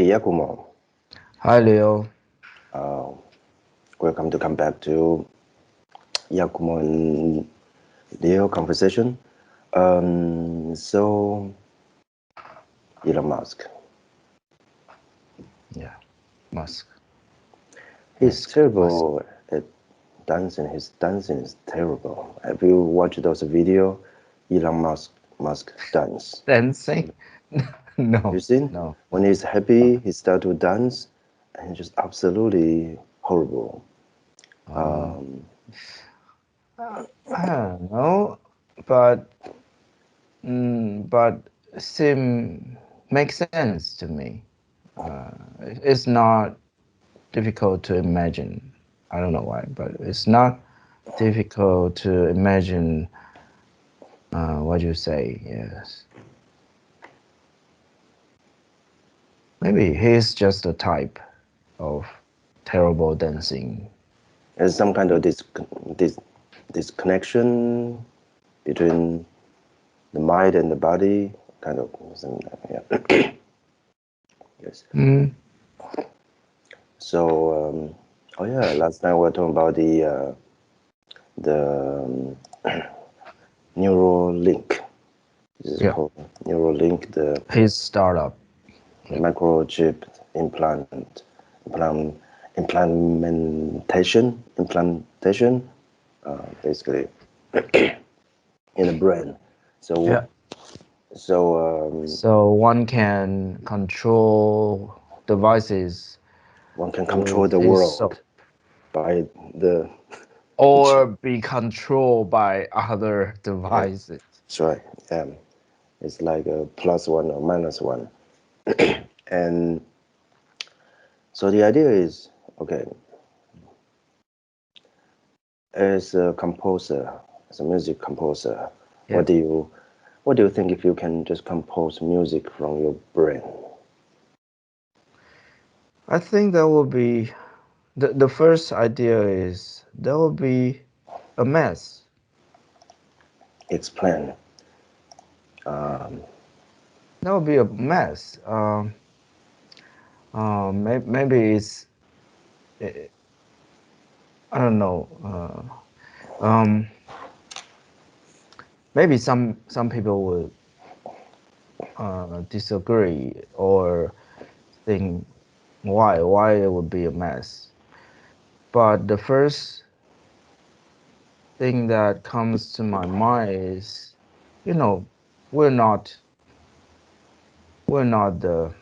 Yakumo. Hi, Leo. Uh, Welcome to come back to Yakumo and Leo conversation. So Elon Musk, Yeah, Musk. he's terrible at dancing. His dancing is terrible. Have you watched those video? Elon Musk dance. Dancing? No, You seen? no. When he's happy, he start to dance, and it's just absolutely horrible. Um, I don't know, but but makes sense to me. It's not difficult to imagine. I don't know why, but it's not difficult to imagine what you say. Yes, maybe he's just a type of terrible dancing. there's some kind of this connection between the mind and the body, kind of. Yeah. Yes. Mm, So, oh yeah, last night we were talking about the neural link. This is yeah, called neural link, the his startup. Yeah. microchip implant implantation, basically in the brain. So Yeah. so So one can control devices one can control with the his soul, world by the or be controlled by other yeah, devices. that's right. It's like a plus one or minus one. And so the idea is, okay, as a composer, as a music composer, Yeah, what do you think if you can just compose music from your brain? I think that will be the first idea is that will be a mess. Explain. Um, That will be a mess. Maybe eh, I don't know. Maybe some people would disagree or think why it would be a mess. But the first thing that comes to my mind is, you know, we're not we're not the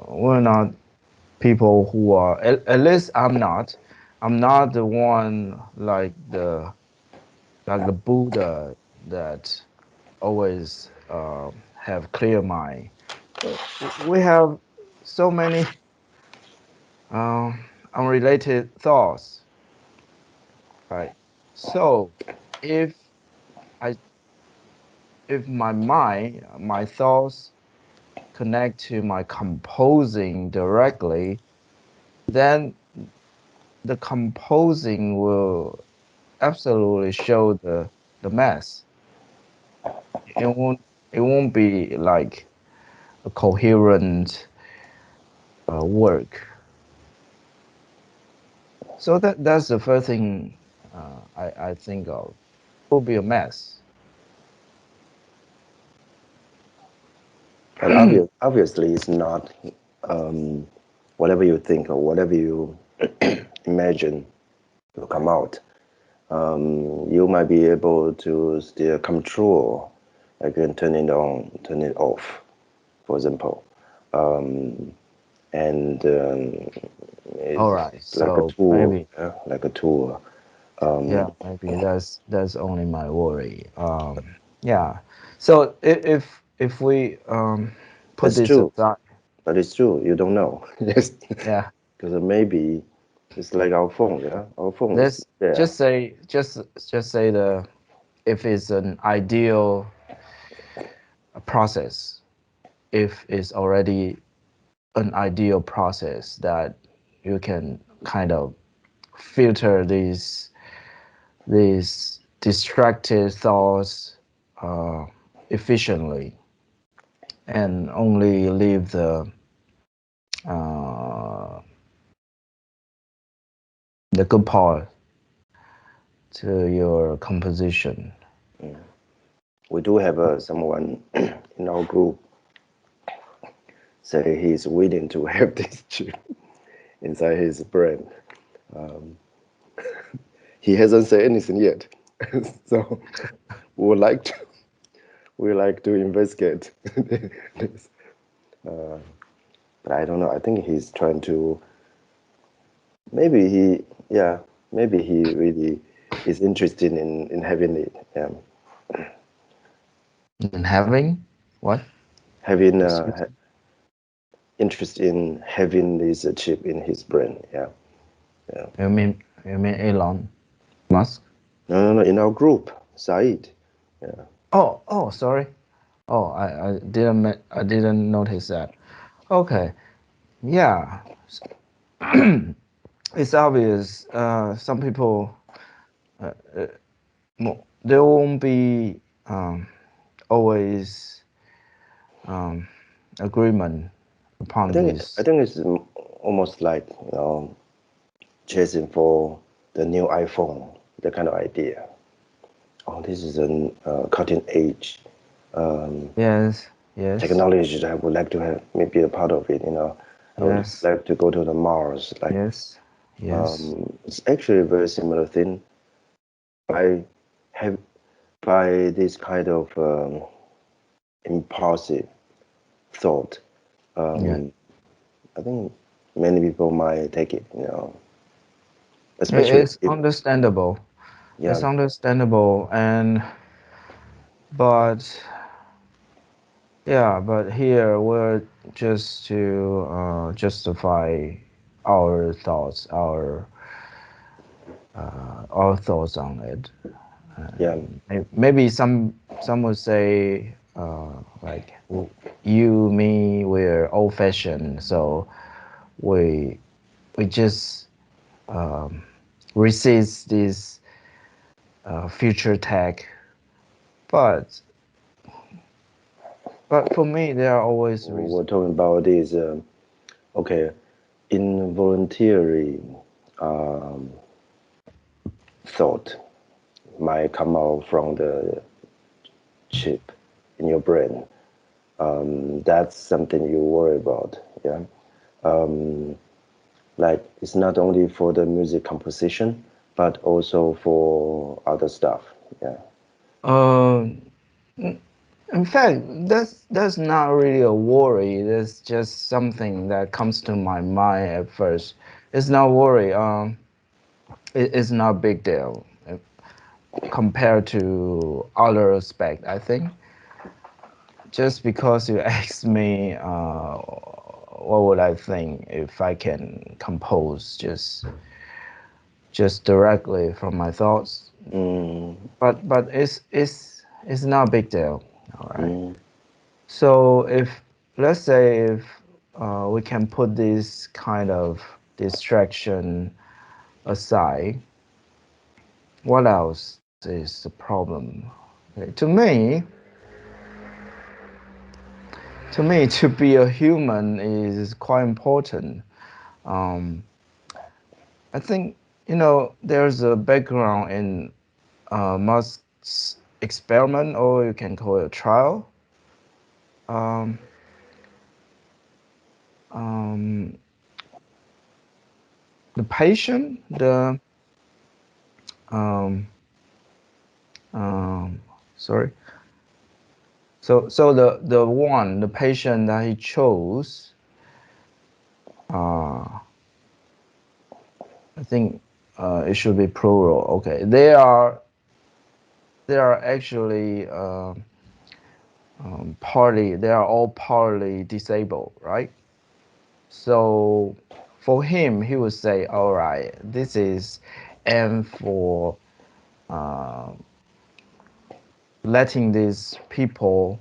we're not people who are at least I'm not the one like the Buddha that always have clear mind. We have so many unrelated thoughts, right? So if I if my mind, my thoughts connect to my composing directly, then the composing will absolutely show the mess. It won't be like a coherent work. So that's the first thing I think of. It will be a mess. but obviously, it's not um, whatever you think or whatever you imagine will come out. You might be able to still control, like you can turn it on, turn it off, for example. Um, and All it's right. like a So tool, maybe yeah? Like a tool. yeah, maybe that's only my worry. Yeah. So if we put That's this true, aside, but it's true. You don't know. Yes, yeah, because maybe it's like our phone. Yeah, our phone is let's there. just say the if it's an ideal process, if it's already an ideal process that you can kind of filter these distracted thoughts efficiently and only leave uh, the good part to your composition. We do have someone in our group say he's willing to have this chip inside his brain. Um, he hasn't said anything yet, so we would like to investigate this. But I don't know. I think he's trying to. Maybe he, yeah, maybe he really is interested in having it. And having what? Having Excuse me? interest in having this chip in his brain. Yeah, yeah. You mean Elon Musk? No. In our group, Said. Yeah. Oh, sorry. Oh, I didn't notice that. Okay, yeah. It's obvious. Some people, uh, uh, there won't be always um, agreement upon I this. think it's almost like chasing for the new iPhone, that kind of idea. Oh, this is a cutting edge Yes, yes, technology that I would like to have, maybe a part of it. I would yes, like to go to the Mars. Like, yes, yes. it's actually a very similar thing. By have by this kind of impulsive thought, Yeah, um, I think many people might take it. Especially it's if, understandable. yeah, It's understandable, and but yeah, but here we're just to justify our thoughts, our thoughts on it. yeah, Maybe some would say like you, me, we're old-fashioned, so we we just um, resist this future tech. But for me, there are always we're reasons. talking about is okay, involuntary um, thought might come out from the chip in your brain. That's something you worry about. Yeah. Um, like it's not only for the music composition, but also for other stuff. Yeah. Um, in fact, that's not really a worry. That's just something that comes to my mind at first. It's not worry. It's not a big deal compared to other aspect. I think just because you asked me, what would I think if I can compose just directly from my thoughts? Mm, But it's not a big deal. All right. mm, So if let's say if we can put this kind of distraction aside, what else is the problem? Okay, to me, to be a human is quite important. Um, I think there's a background in Musk's experiment, or you can call it a trial. Um, um, the patient, um, um, sorry. So the patient that he chose, uh, I think it should be plural. Okay, they are actually they are all partly disabled, right? So for him, he would say, all right, this is and for uh, letting these people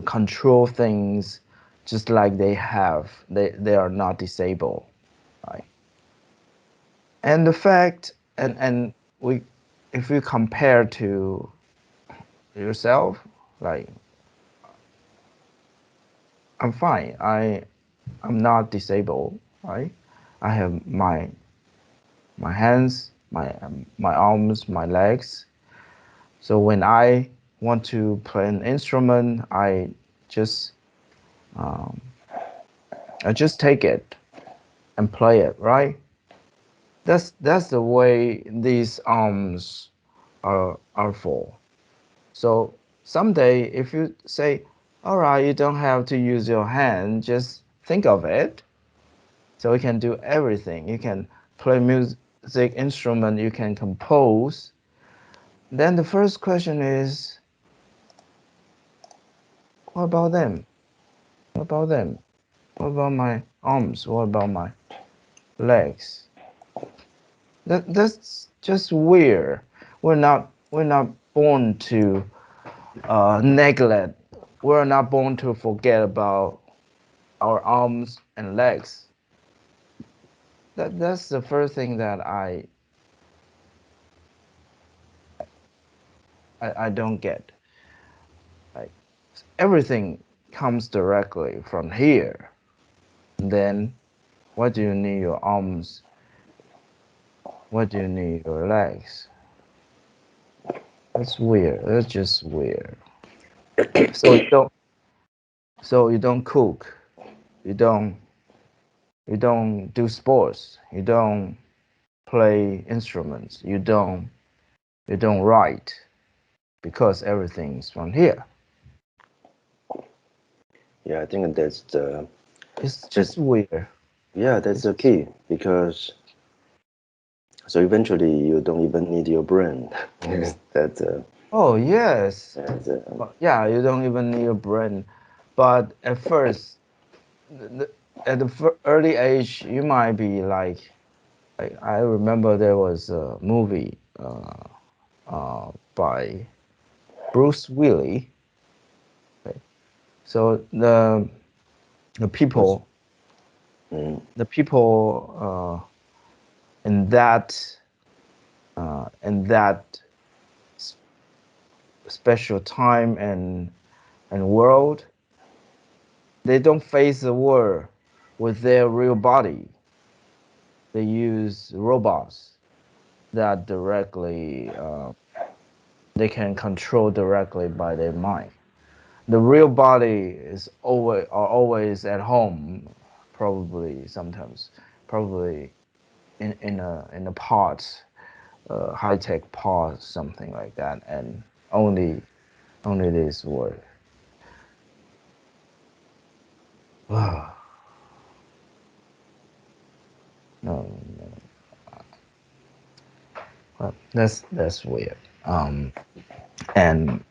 control things just like they have. They are not disabled, right? And the fact, and we, if we compare to yourself, like I'm fine. I'm not disabled, right? I have my hands, my arms, my legs. So when I want to play an instrument, just um, I just take it and play it, right? That's the way these arms are for. So someday, if you say, all right, you don't have to use your hand, just think of it. So you can do everything. You can play music instrument, you can compose. Then the first question is, what about them? What about them? What about my arms? What about my legs? That's just weird. We're not born to neglect. We're not born to forget about our arms and legs. That's the first thing that I don't get. Like everything comes directly from here. Then what do you need your arms? What do you need your legs? That's weird. That's just weird. So you don't cook. You don't you don't do sports. You don't play instruments. You don't write because everything's from here. Yeah, I think that's the It's just weird. yeah, that's It's the key because so eventually you don't even need your brain. That's oh yes. that's Yeah, you don't even need a brain. But at first, at the early age, you might be like I remember there was a movie by Bruce Willis. Okay. So the was people mm, the people in that special time and world, they don't face the world with their real body. They use robots that directly they can control directly by their mind. The real body is always at home, probably sometimes, probably in a pot, high tech pot, something like that, and only this work. No, no, well, that's weird. And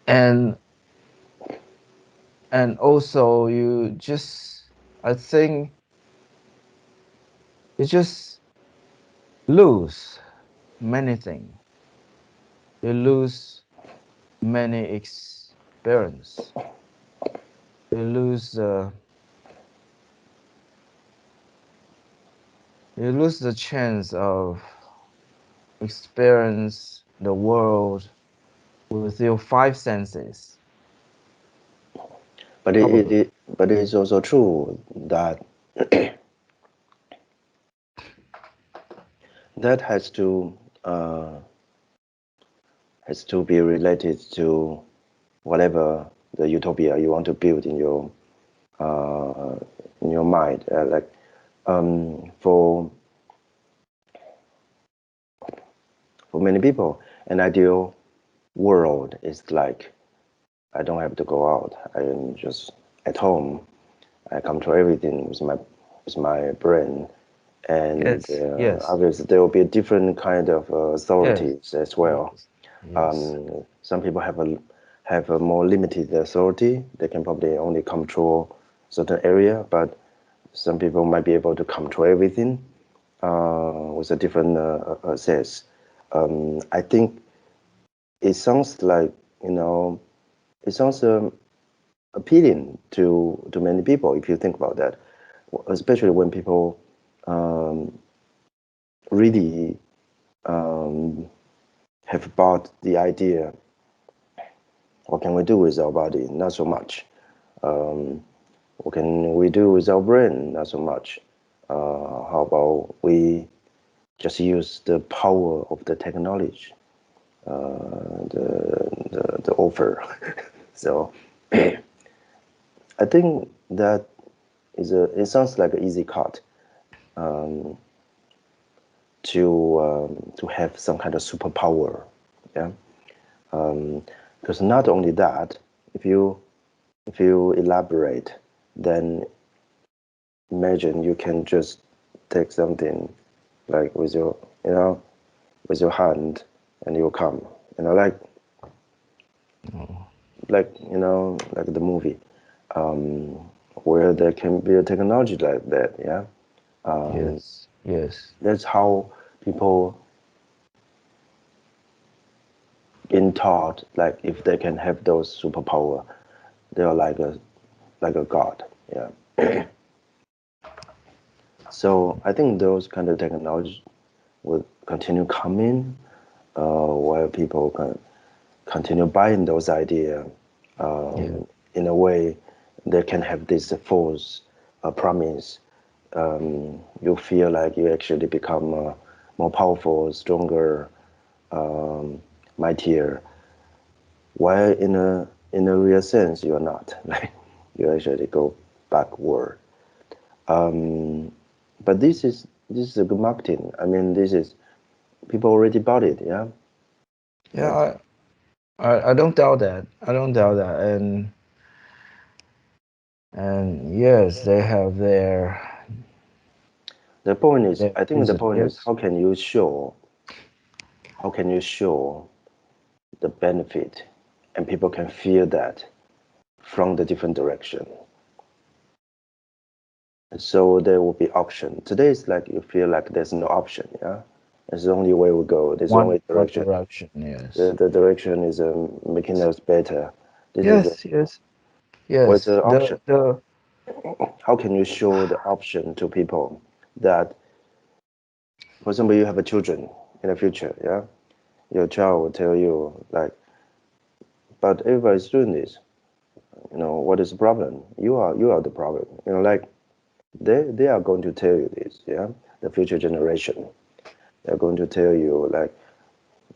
and and also I think you just lose many things. You lose many experience. You lose you lose the chance of experience the world with your five senses. but Probably. but it is also true that that uh, has to be related to whatever the utopia you want to build uh, in your mind. Like for many people, an ideal world is like I don't have to go out. I am just at home. I control everything with my brain, and Yes, yes, obviously there will be a different kind of yes, authorities as well. yes, yes, Some people have a more limited authority. They can probably only control certain area, but some people might be able to control everything with a different access. I think it sounds like you know it sounds appealing to many people if you think about that, especially when people um, really have bought the idea. What can we do with our body? Not so much. What can we do with our brain? Not so much. How about we just use the power of the technology, the offer. So I think that it sounds like an easy cut, to have some kind of superpower, yeah. Because not only that, if you elaborate, then imagine you can just take something like with your, with your hand, and you come, like like the movie, where there can be a technology like that, yeah. Yes. Yes. That's how people been taught, like if they can have those superpower, they are like a god, yeah. So I think those kind of technology will continue coming, while people can continue buying those ideas, Yeah. in a way they can have this false promise. You feel like you actually become more powerful, stronger, mightier, while in a real sense you're not. Like you actually go backward. But this is a good marketing. I mean, this is people already bought it. Yeah. Like Yeah. I don't doubt that. I don't doubt that. And yes, they have the point is, their I think the reason. point is, Yes. how can you show the benefit, and people can feel that from the different direction. So there will be option. Today is like you feel like there's no option. Yeah, it's the only way we go. There's only One direction. direction. Yes. The direction is making us better. This is Yes. Yes. what's Yes. the option. The How can you show the option to people that, for example, you have a children in the future, yeah? Your child will tell you like, but everybody's doing this. What is the problem? You are the problem. Like they are going to tell you this, yeah? The future generation. They're going to tell you like,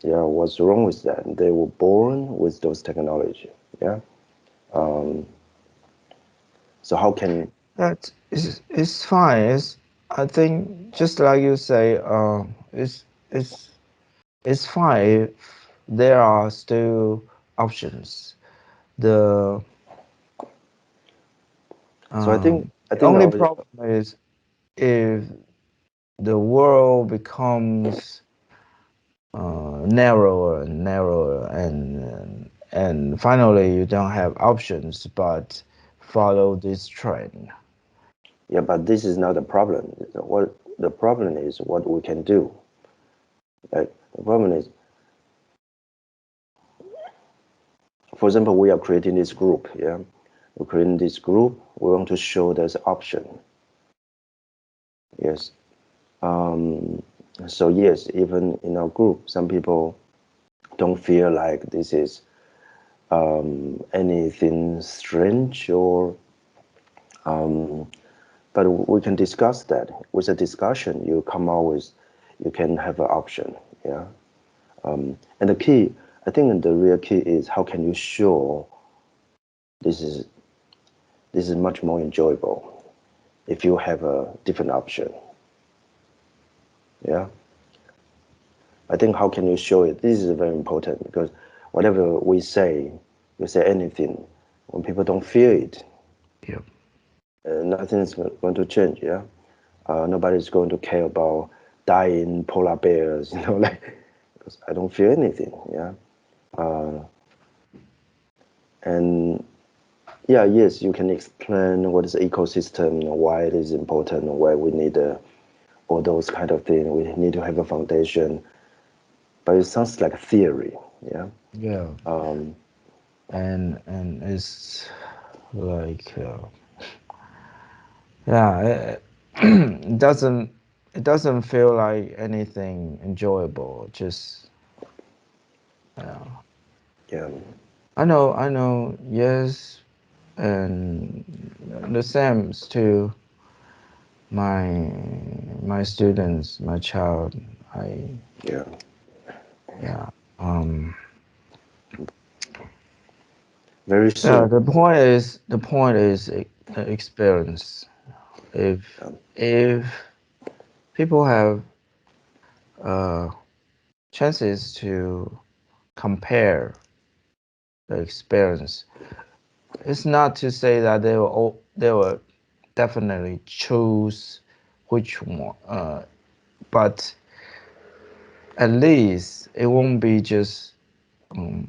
yeah, what's wrong with that? They were born with those technology, yeah? So how can that is fine. I think just like you say, it's it's fine if there are still options. The so I the think only our problem is if the world becomes narrower and narrower, and finally you don't have options but follow this trend. yeah, but this is not the problem. What the problem is what we can do. Like the problem is, for example, we are creating this group, yeah? We're creating this group, we want to show there's option. Yes. So yes, even in our group, some people don't feel like this is anything strange, or but we can discuss that. With a discussion, you come out with, you can have an option, yeah. And the key, I think, the real key is how can you show this is much more enjoyable if you have a different option, yeah. I think how can you show it? This is very important because whatever we say, you say anything, when people don't feel it, Yep. nothing is going to change. Yeah, nobody's going to care about dying polar bears. Like because I don't feel anything. Yeah, and yeah, yes, you can explain what is the ecosystem, why it is important, why we need all those kind of things. We need to have a foundation, but it sounds like a theory. Yeah. Yeah. And it's like yeah, it doesn't feel like anything enjoyable. Just Yeah. Yeah, I know. Yes, and the same to my students, my child. I yeah, yeah. Um. very Yeah. soon. The point is experience. If Um, if people have uh chances to compare the experience, it's not to say that they will definitely choose which one, but at least it won't be just um,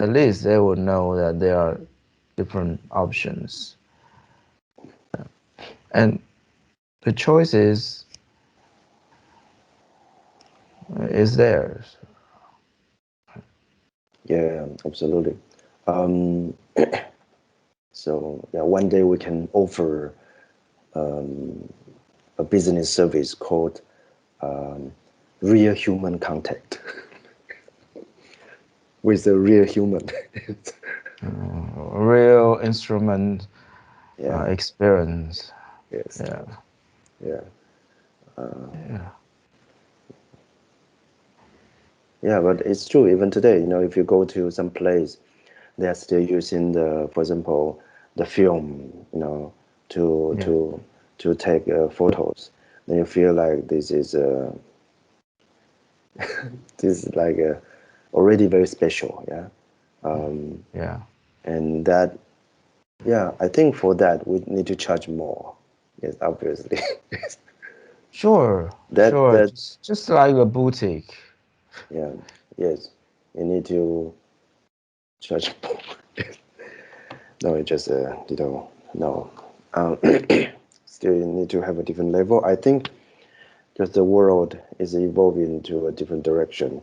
at least they will know that there are different options, and the choice is theirs. yeah, absolutely. Um, so yeah, one day we can offer um, a business service called um, real human contact with a real human. Real instrument Yeah, experience. yes, Yeah, yeah, yeah, yeah. But it's true even today. If you go to some place, they are still using for example, the film. To yeah. to to take photos. Then you feel like this is like already very special. Yeah, Yeah. and that, yeah, I think for that we need to charge more. Yes, obviously. Sure, that sure. that Just like a boutique. Yeah, yes, you need to charge more. No, it just no. Um, Still, you need to have a different level. I think because the world is evolving to a different direction,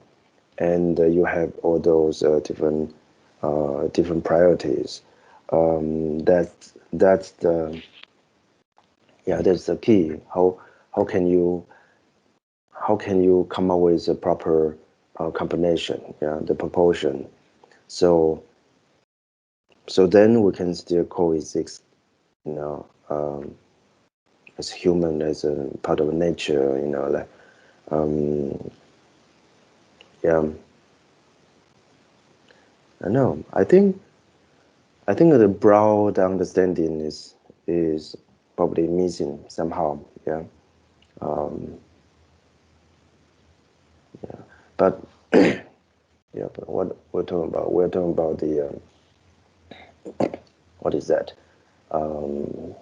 and you have all those different priorities. That's the Yeah, that's the key. How can you come up with a proper combination? Yeah, the proportion. So then we can still coexist. You know, as human, as a part of nature. Like um, yeah. I know. I think the broad understanding is probably missing somehow. Yeah. Um, but yeah. But what we're talking about the what is that? Um,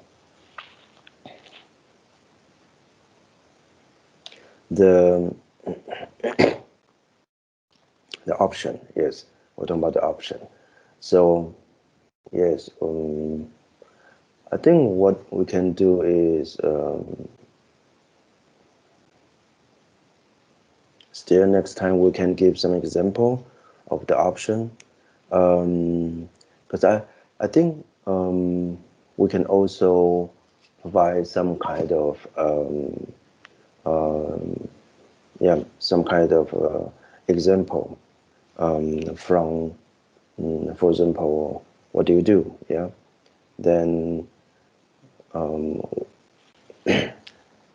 the option. Yes, we're talking about the option. So yes, I think what we can do is still next time we can give some example of the option. Because I think we can also provide some kind of some kind of example from, for example, what do you do? Yeah, then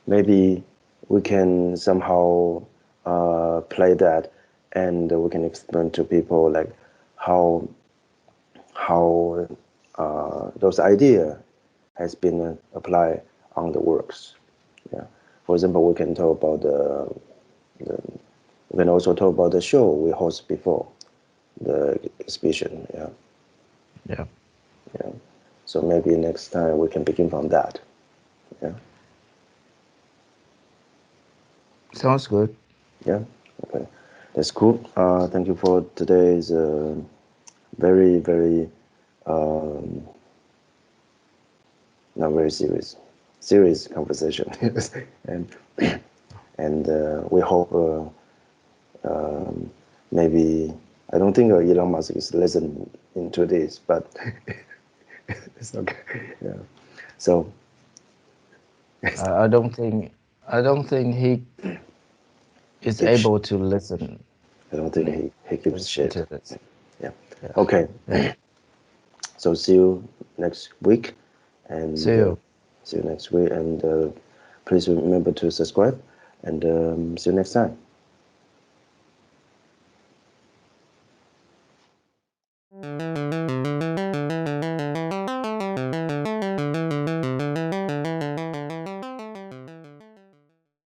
maybe we can somehow play that, and we can explain to people like how how those idea has been applied on the works. Yeah. For example, we can talk about we can also talk about the show we host before the exhibition. Yeah. Yeah. Yeah. So maybe next time we can begin from that. Yeah. Sounds good. Yeah. Okay. That's cool. Thank you for today's very, very not very serious conversation. and we hope maybe I don't think Elon Musk is listening into this, but it's okay. Yeah. So I, I don't think I don't think he is if able to listen. I don't think he gives shit. Yeah. Yeah. Okay. Yeah. So see you next week, and See you. See you next week, and please remember to subscribe, and see you next time.